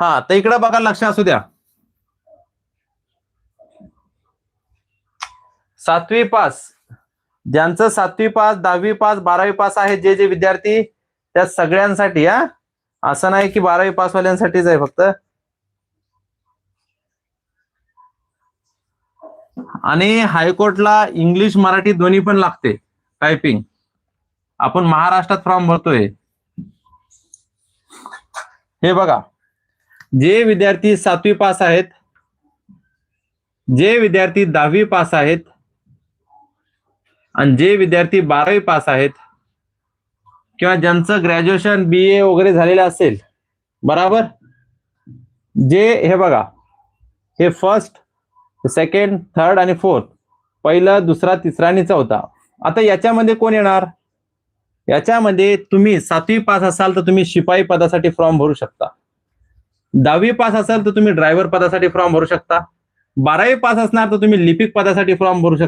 हा, तर इकडे बघा, लक्ष असू द्या. 7वी पास, ज्यांचं 7वी पास, 10वी पास, 12वी पास आहे जे जे विद्यार्थी, त्या सगळ्यांसाठी. असं नाही की 12वी पास वाल्यांसाठीच आहे फक्त. आणि हायकोर्टला इंग्लिश मराठी दोन्ही पण लागते टायपिंग. आपण महाराष्ट्रात फॉर्म भरतोय. हे बघा, जे विद्यार्थी 7वी पास आहेत, जे विद्यार्थी 10वी पास आहेत आणि जे विद्यार्थी 12वी पास आहेत किंवा ज्यांचं ग्रॅज्युएशन BA वगैरे झालेलं असेल, बराबर, जे हे बघा, हे फर्स्ट, सेकंड, थर्ड आणि फोर्थ, पहिला, दुसरा, तिसरा आणि चौथा. आता याच्यामध्ये कोण येणार? याच्यामध्ये तुम्ही 7वी पास असाल तर तुम्ही शिपाई पदासाठी फॉर्म भरू शकता. 10वी पास असाल तर तुम्ही ड्रायव्हर पदासाठी फॉर्म भरू शकता. 12वी पास असणार तर तुम्ही लिपिक पदासाठी फॉर्म भरू शकता.